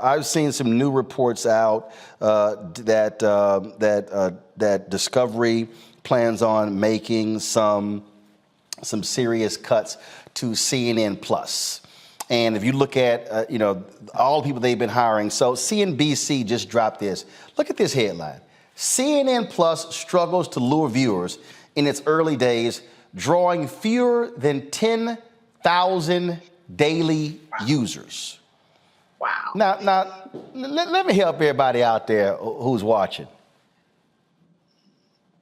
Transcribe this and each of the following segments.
I've seen some new reports out that Discovery plans on making some serious cuts to CNN Plus. And if you look at all the people they've been hiring, so CNBC just dropped this. Look at this headline: CNN Plus struggles to lure viewers in its early days, drawing fewer than 10,000 daily users. Wow. Now, let me help everybody out there who's watching.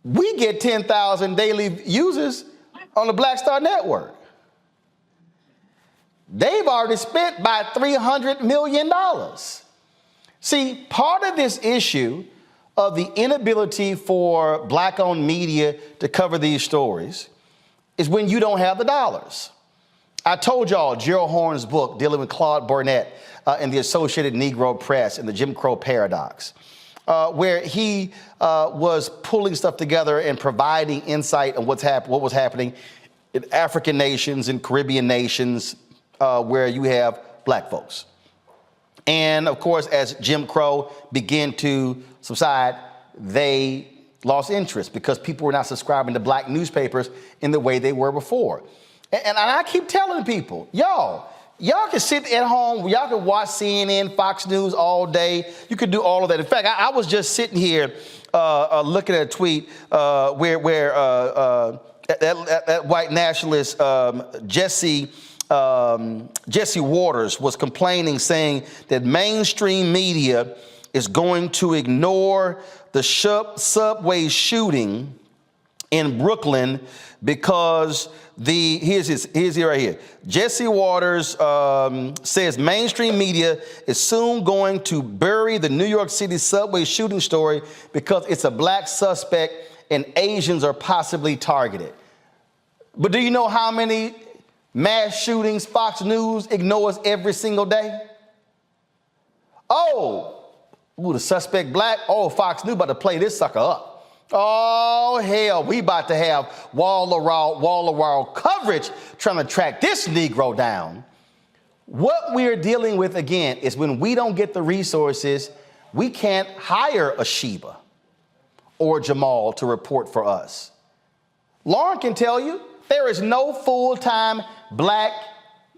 We get 10,000 daily users on the Black Star Network. They've already spent by $300 million. See, part of this issue of the inability for Black-owned media to cover these stories is when you don't have the dollars. I told y'all Gerald Horne's book dealing with Claude Burnett and the Associated Negro Press and the Jim Crow paradox, where he was pulling stuff together and providing insight on what was happening in African nations and Caribbean nations where you have Black folks. And of course, as Jim Crow began to subside, they lost interest because people were not subscribing to Black newspapers in the way they were before. And I keep telling people, y'all can sit at home, y'all can watch CNN, Fox News all day. You could do all of that. In fact, I was just sitting here looking at a tweet where that white nationalist Jesse Waters was complaining, saying that mainstream media is going to ignore the subway shooting in Brooklyn because here's it right here. Jesse Waters says mainstream media is soon going to bury the New York City subway shooting story because it's a Black suspect and Asians are possibly targeted. But do you know how many mass shootings Fox News ignores every single day? The suspect Black? Fox News about to play this sucker up. Oh, hell, we about to have wall-to-wall coverage trying to track this Negro down. What we're dealing with, again, is when we don't get the resources, we can't hire a Sheba or Jamal to report for us. Lauren can tell you there is no full-time Black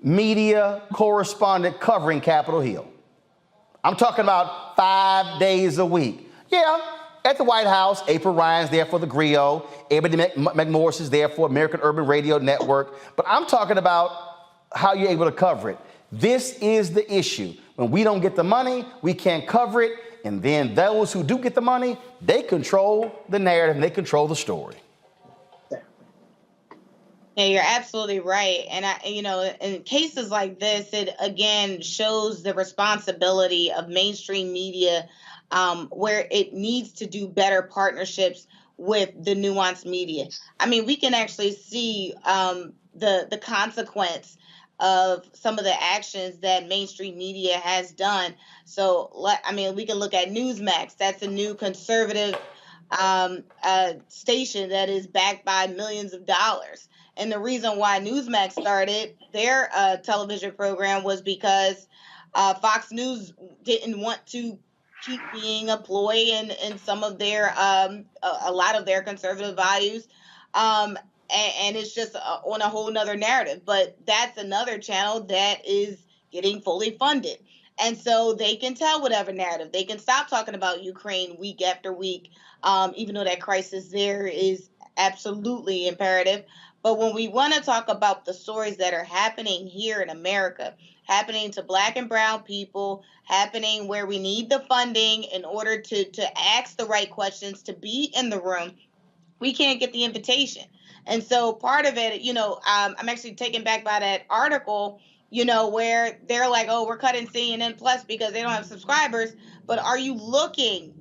media correspondent covering Capitol Hill. I'm talking about 5 days a week. Yeah. At the White House, April Ryan's there for the Griot. Ebony McMorris there for American Urban Radio Network. But I'm talking about how you're able to cover it. This is the issue. When we don't get the money, we can't cover it. And then those who do get the money, they control the narrative and they control the story. Yeah, you're absolutely right. And in cases like this, it again shows the responsibility of mainstream media, where it needs to do better partnerships with the nuanced media. I mean, we can actually see the consequence of some of the actions that mainstream media has done. So, we can look at Newsmax. That's a new conservative station that is backed by millions of dollars. And the reason why Newsmax started their television program was because Fox News didn't want to keep being a ploy in some of their a lot of their conservative values, and it's just on a whole nother narrative. But that's another channel that is getting fully funded, and so they can tell whatever narrative. They can stop talking about Ukraine week after week, even though that crisis there is absolutely imperative. But when we want to talk about the stories that are happening here in America, happening to Black and brown people, happening where we need the funding in order to ask the right questions, to be in the room, we can't get the invitation. And so part of it, I'm actually taken back by that article, where they're like, we're cutting CNN Plus because they don't have subscribers. But are you looking,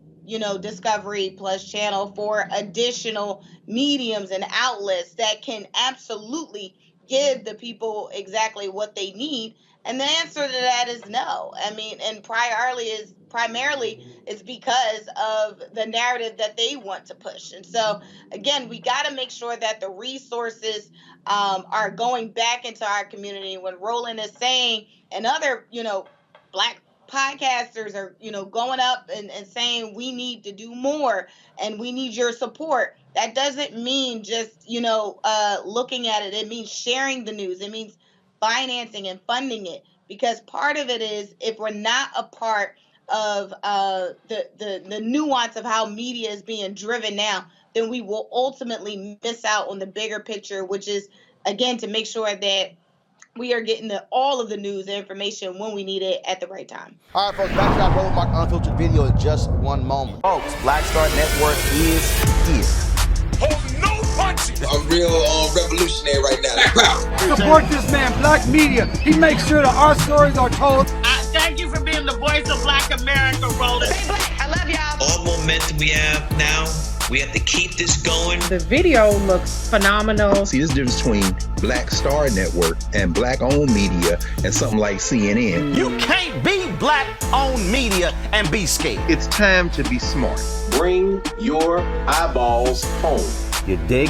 Discovery Plus channel for additional mediums and outlets that can absolutely give the people exactly what they need? And the answer to that is no. I mean, and primarily is because of the narrative that they want to push. And so, again, we got to make sure that the resources are going back into our community. When Roland is saying, and other, Black podcasters are, going up and saying we need to do more and we need your support, that doesn't mean just, looking at it. It means sharing the news. It means financing and funding it, because part of it is, if we're not a part of the nuance of how media is being driven now, then we will ultimately miss out on the bigger picture, which is, again, to make sure that we are getting all of the news and information when we need it at the right time. All right, folks, back to our Roland Mark Unfiltered video in just one moment. Folks, Black Star Network is here. Hold no punches. I'm real revolutionary right now. Support this man, Black Media. He makes sure that our stories are told. Thank you for being the voice of Black America, Roland. Stay black. I love y'all. All momentum we have now, we have to keep this going. The video looks phenomenal. See, this difference between Black Star Network and Black-owned media and something like CNN. You can't be Black-owned media and be scared. It's time to be smart. Bring your eyeballs home. You dig?